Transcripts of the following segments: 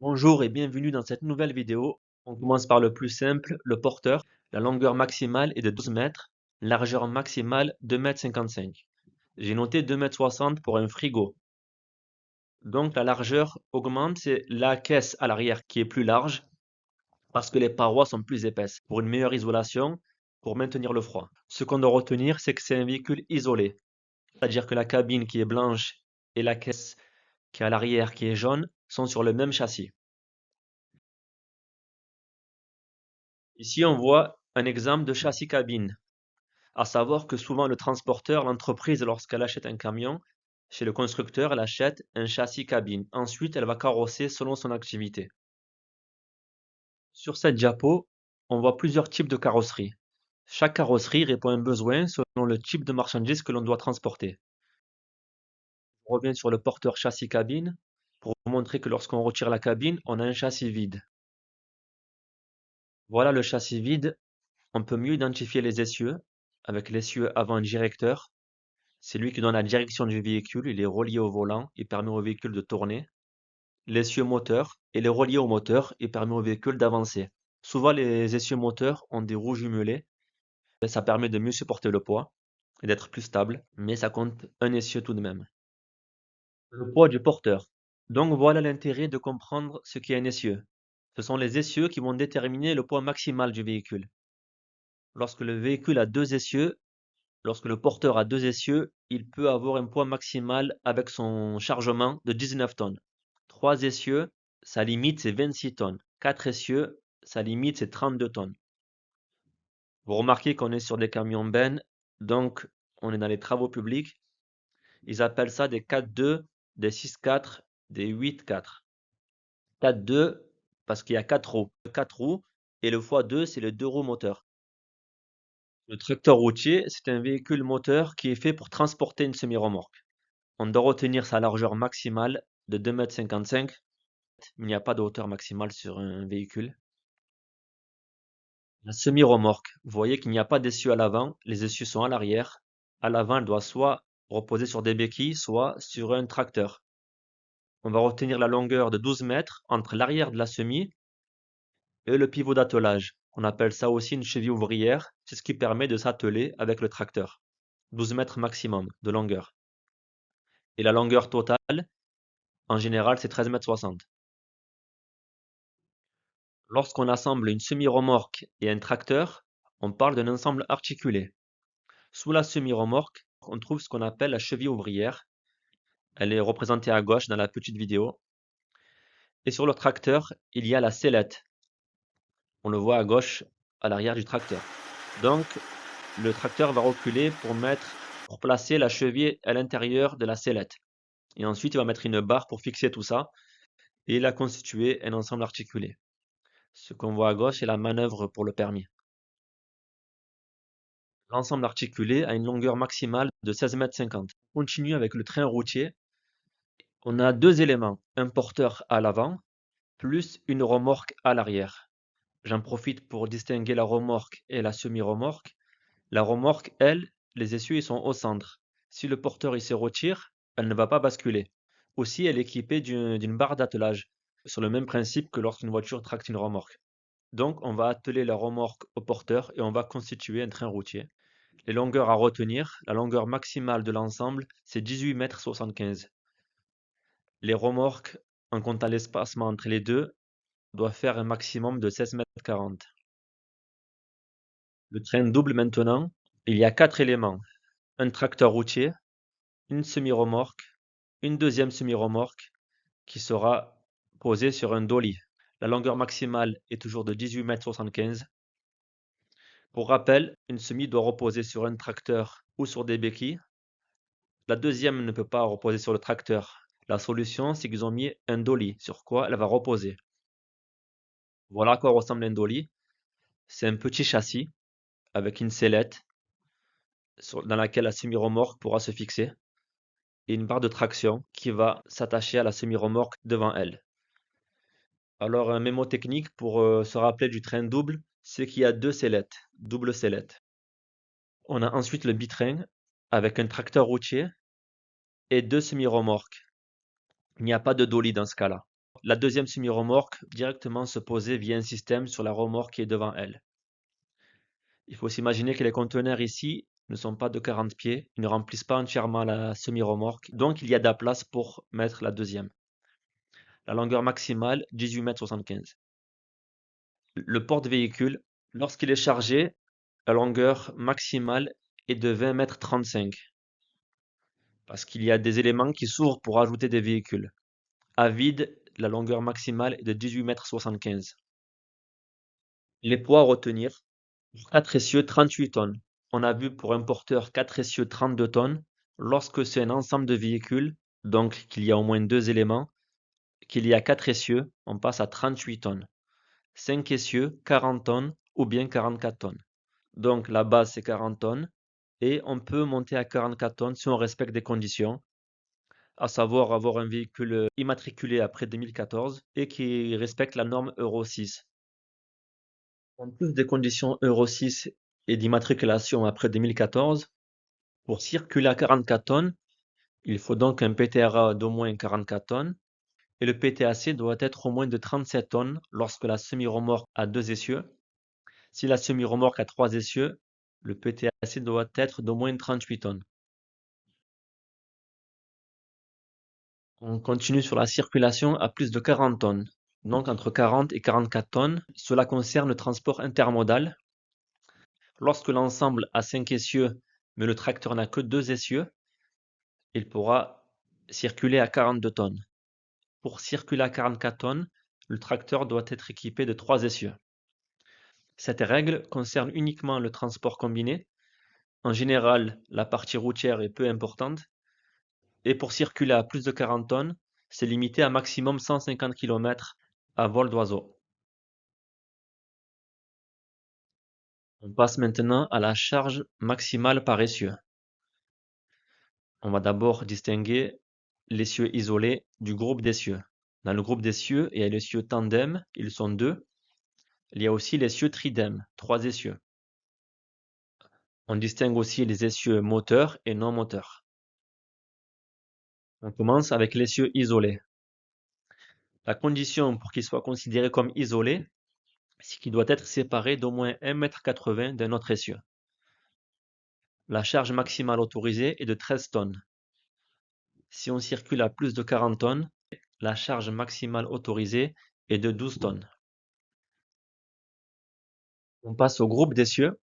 Bonjour et bienvenue dans cette nouvelle vidéo. On commence par le plus simple, le porteur. La longueur maximale est de 12 mètres, largeur maximale 2,55 m. J'ai noté 2,60 m pour un frigo. Donc la largeur augmente, c'est la caisse à l'arrière qui est plus large parce que les parois sont plus épaisses pour une meilleure isolation, pour maintenir le froid. Ce qu'on doit retenir, c'est que c'est un véhicule isolé. C'est-à-dire que la cabine qui est blanche et la caisse qui est à l'arrière qui est jaune sont sur le même châssis. Ici, on voit un exemple de châssis cabine. À savoir que souvent le transporteur, l'entreprise, lorsqu'elle achète un camion, chez le constructeur, elle achète un châssis cabine. Ensuite, elle va carrosser selon son activité. Sur cette diapo, on voit plusieurs types de carrosserie. Chaque carrosserie répond à un besoin selon le type de marchandise que l'on doit transporter. On revient sur le porteur châssis cabine pour vous montrer que lorsqu'on retire la cabine, on a un châssis vide. Voilà le châssis vide. On peut mieux identifier les essieux avec l'essieu avant directeur. C'est lui qui donne la direction du véhicule, il est relié au volant, il permet au véhicule de tourner. L'essieu moteur, il est relié au moteur, il permet au véhicule d'avancer. Souvent, les essieux moteurs ont des roues jumelées, et ça permet de mieux supporter le poids et d'être plus stable, mais ça compte un essieu tout de même. Le poids du porteur. Donc voilà l'intérêt de comprendre ce qu'est un essieu. Ce sont les essieux qui vont déterminer le poids maximal du véhicule. Lorsque le véhicule a deux essieux, lorsque le porteur a deux essieux, il peut avoir un poids maximal avec son chargement de 19 tonnes. 3 essieux, sa limite c'est 26 tonnes. 4 essieux, sa limite c'est 32 tonnes. Vous remarquez qu'on est sur des camions bennes, donc on est dans les travaux publics. Ils appellent ça des 4-2, des 6-4, des 8-4. 4-2 parce qu'il y a 4 roues. 4 roues et le x2 c'est le 2 roues moteur. Le tracteur routier, c'est un véhicule moteur qui est fait pour transporter une semi-remorque. On doit retenir sa largeur maximale de 2,55 m. Il n'y a pas de hauteur maximale sur un véhicule. La semi-remorque, vous voyez qu'il n'y a pas d'essieu à l'avant, les essieux sont à l'arrière. À l'avant, elle doit soit reposer sur des béquilles, soit sur un tracteur. On va retenir la longueur de 12 mètres entre l'arrière de la semi et le pivot d'attelage. On appelle ça aussi une cheville ouvrière, c'est ce qui permet de s'atteler avec le tracteur. 12 mètres maximum de longueur. Et la longueur totale, en général, c'est 13,60 m. Lorsqu'on assemble une semi-remorque et un tracteur, on parle d'un ensemble articulé. Sous la semi-remorque, on trouve ce qu'on appelle la cheville ouvrière. Elle est représentée à gauche dans la petite vidéo. Et sur le tracteur, il y a la sellette. On le voit à gauche, à l'arrière du tracteur. Donc, le tracteur va reculer pour placer la cheville à l'intérieur de la sellette. Et ensuite, il va mettre une barre pour fixer tout ça. Et il a constitué un ensemble articulé. Ce qu'on voit à gauche, c'est la manœuvre pour le permis. L'ensemble articulé a une longueur maximale de 16,50 m. On continue avec le train routier. On a deux éléments, un porteur à l'avant, plus une remorque à l'arrière. J'en profite pour distinguer la remorque et la semi-remorque. La remorque, elle, les essieux ils sont au centre. Si le porteur il se retire, elle ne va pas basculer. Aussi, elle est équipée d'une barre d'attelage, sur le même principe que lorsqu'une voiture tracte une remorque. Donc, on va atteler la remorque au porteur et on va constituer un train routier. Les longueurs à retenir, la longueur maximale de l'ensemble, c'est 18,75 m. Les remorques, en comptant l'espacement entre les deux, doivent faire un maximum de 16,40 m. Le train double maintenant, il y a 4 éléments. Un tracteur routier, une semi-remorque, une deuxième semi-remorque qui sera posée sur un dolly. La longueur maximale est toujours de 18,75 m. Pour rappel, une semi doit reposer sur un tracteur ou sur des béquilles. La deuxième ne peut pas reposer sur le tracteur. La solution, c'est qu'ils ont mis un dolly sur quoi elle va reposer. Voilà à quoi ressemble un dolly. C'est un petit châssis avec une sellette dans laquelle la semi-remorque pourra se fixer et une barre de traction qui va s'attacher à la semi-remorque devant elle. Alors, un mémo technique pour se rappeler du train double, c'est qu'il y a deux sellettes, double sellette. On a ensuite le bitrain avec un tracteur routier et deux semi-remorques. Il n'y a pas de dolly dans ce cas-là. La deuxième semi-remorque directement se posait via un système sur la remorque qui est devant elle. Il faut s'imaginer que les conteneurs ici ne sont pas de 40 pieds, ils ne remplissent pas entièrement la semi-remorque, donc il y a de la place pour mettre la deuxième. La longueur maximale, 18,75 m. Le porte-véhicule, lorsqu'il est chargé, la longueur maximale est de 20,35 m parce qu'il y a des éléments qui s'ouvrent pour ajouter des véhicules. À vide, la longueur maximale est de 18,75 m. Les poids à retenir, pour 4 essieux, 38 tonnes. On a vu pour un porteur 4 essieux 32 tonnes. Lorsque c'est un ensemble de véhicules, donc qu'il y a au moins 2 éléments, qu'il y a 4 essieux, on passe à 38 tonnes. 5 essieux, 40 tonnes ou bien 44 tonnes. Donc la base c'est 40 tonnes et on peut monter à 44 tonnes si on respecte des conditions, à savoir avoir un véhicule immatriculé après 2014 et qui respecte la norme Euro 6. En plus des conditions Euro 6 et d'immatriculation après 2014, pour circuler à 44 tonnes, il faut donc un PTRA d'au moins 44 tonnes et le PTAC doit être au moins de 37 tonnes lorsque la semi-remorque a 2 essieux. Si la semi-remorque a 3 essieux, le PTAC doit être d'au moins 38 tonnes. On continue sur la circulation à plus de 40 tonnes, donc entre 40 et 44 tonnes. Cela concerne le transport intermodal. Lorsque l'ensemble a 5 essieux, mais le tracteur n'a que 2 essieux, il pourra circuler à 42 tonnes. Pour circuler à 44 tonnes, le tracteur doit être équipé de 3 essieux. Cette règle concerne uniquement le transport combiné. En général, la partie routière est peu importante. Et pour circuler à plus de 40 tonnes, c'est limité à maximum 150 km à vol d'oiseau. On passe maintenant à la charge maximale par essieu. On va d'abord distinguer l'essieu isolé du groupe d'essieux. Dans le groupe d'essieux, il y a l'essieu tandem, ils sont 2. Il y a aussi l'essieu tridem, 3 essieux. On distingue aussi les essieux moteurs et non moteurs. On commence avec l'essieu isolé. La condition pour qu'il soit considéré comme isolé, c'est qu'il doit être séparé d'au moins 1,80 m d'un autre essieu. La charge maximale autorisée est de 13 tonnes. Si on circule à plus de 40 tonnes, la charge maximale autorisée est de 12 tonnes. On passe au groupe d'essieux.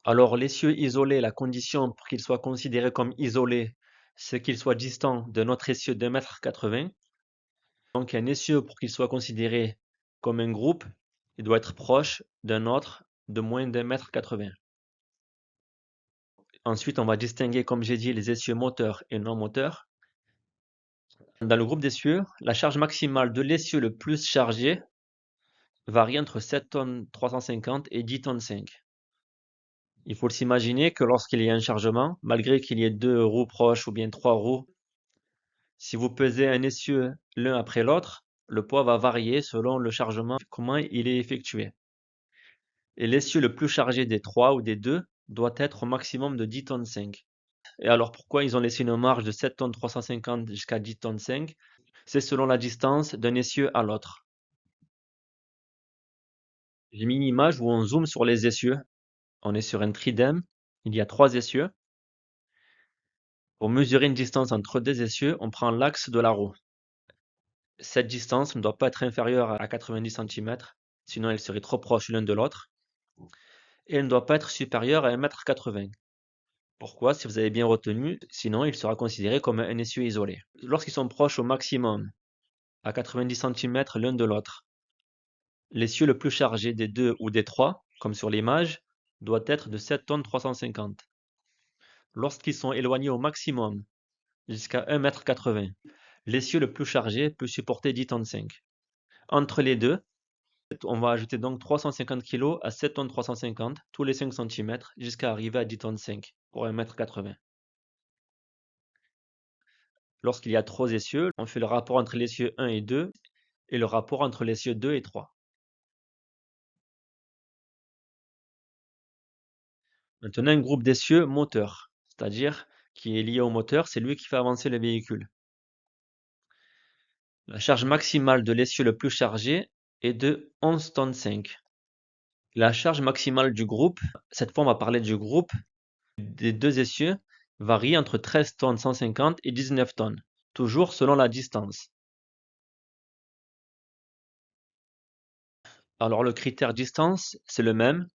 Alors l'essieu isolé, la condition pour qu'il soit considéré comme isolé, c'est qu'il soit distant d'un autre essieu d'1,80 m. Donc un essieu, pour qu'il soit considéré comme un groupe, il doit être proche d'un autre de moins d'1,80 m. Ensuite, on va distinguer, comme j'ai dit, les essieux moteurs et non moteurs. Dans le groupe d'essieux, la charge maximale de l'essieu le plus chargé varie entre 7 tonnes 350 et 10 tonnes 5. Il faut s'imaginer que lorsqu'il y a un chargement, malgré qu'il y ait 2 roues proches ou bien 3 roues, si vous pesez un essieu l'un après l'autre, le poids va varier selon le chargement, comment il est effectué. Et l'essieu le plus chargé des 3 ou des 2 doit être au maximum de 10 tonnes 5. Et alors pourquoi ils ont laissé une marge de 7 tonnes 350 jusqu'à 10 tonnes 5? C'est selon la distance d'un essieu à l'autre. J'ai mis une image où on zoome sur les essieux. On est sur un tridème, il y a 3 essieux. Pour mesurer une distance entre 2 essieux, on prend l'axe de la roue. Cette distance ne doit pas être inférieure à 90 cm, sinon elle serait trop proche l'un de l'autre. Et elle ne doit pas être supérieure à 1,80 m. Pourquoi? Si vous avez bien retenu, sinon il sera considéré comme un essieu isolé. Lorsqu'ils sont proches au maximum, à 90 cm l'un de l'autre, l'essieu le plus chargé des 2 ou des 3, comme sur l'image, doit être de 7 tonnes 350. Lorsqu'ils sont éloignés au maximum, jusqu'à 1,80 m, l'essieu le plus chargé peut supporter 10 tonnes 5. Entre les deux, on va ajouter donc 350 kg à 7 tonnes 350 tous les 5 cm jusqu'à arriver à 10 tonnes 5 pour 1,80 m. Lorsqu'il y a 3 essieux, on fait le rapport entre l'essieu 1 et 2 et le rapport entre l'essieu 2 et 3. Maintenant, un groupe d'essieux moteur, c'est-à-dire qui est lié au moteur, c'est lui qui fait avancer le véhicule. La charge maximale de l'essieu le plus chargé est de 11 tonnes 5. La charge maximale du groupe, cette fois on va parler du groupe des deux essieux, varie entre 13 tonnes 150 et 19 tonnes, toujours selon la distance. Alors le critère distance, c'est le même.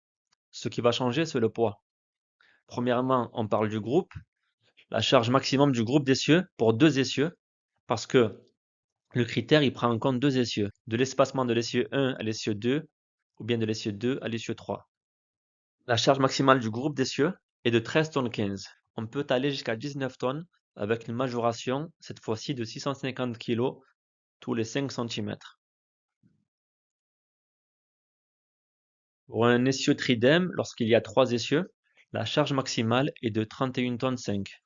Ce qui va changer, c'est le poids. Premièrement, on parle du groupe, la charge maximum du groupe d'essieux pour deux essieux, parce que le critère, il prend en compte deux essieux, de l'espacement de l'essieu 1 à l'essieu 2, ou bien de l'essieu 2 à l'essieu 3. La charge maximale du groupe d'essieux est de 13 tonnes 15. On peut aller jusqu'à 19 tonnes avec une majoration, cette fois-ci de 650 kg tous les 5 cm. Pour un essieu tridème, lorsqu'il y a 3 essieux, la charge maximale est de 31 tonnes 5.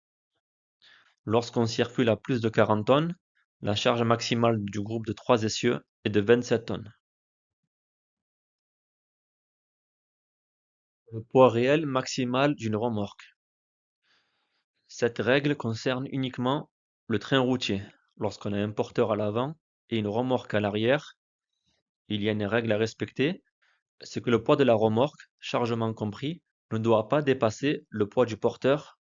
Lorsqu'on circule à plus de 40 tonnes, la charge maximale du groupe de 3 essieux est de 27 tonnes. Le poids réel maximal d'une remorque. Cette règle concerne uniquement le train routier. Lorsqu'on a un porteur à l'avant et une remorque à l'arrière, il y a une règle à respecter, c'est que le poids de la remorque, chargement compris, ne doit pas dépasser le poids du porteur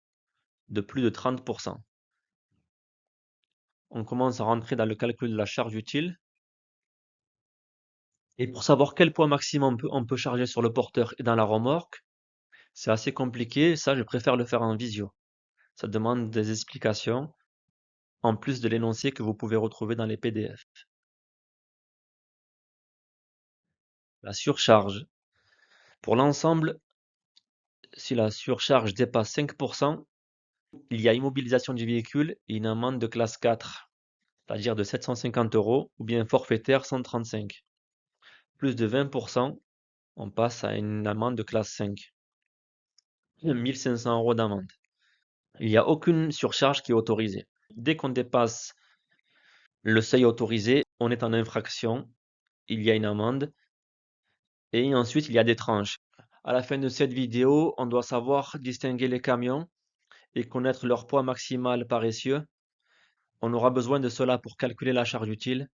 de plus de 30%. On commence à rentrer dans le calcul de la charge utile. Et pour savoir quel poids maximum on peut charger sur le porteur et dans la remorque, c'est assez compliqué. Ça, je préfère le faire en visio. Ça demande des explications, en plus de l'énoncé que vous pouvez retrouver dans les PDF. La surcharge. Pour l'ensemble, si la surcharge dépasse 5%, il y a immobilisation du véhicule et une amende de classe 4, c'est-à-dire de 750 € ou bien forfaitaire 135. Plus de 20%, on passe à une amende de classe 5. 1500 € d'amende. Il n'y a aucune surcharge qui est autorisée. Dès qu'on dépasse le seuil autorisé, on est en infraction, il y a une amende et ensuite il y a des tranches. À la fin de cette vidéo, on doit savoir distinguer les camions et connaître leur poids maximal par essieu. On aura besoin de cela pour calculer la charge utile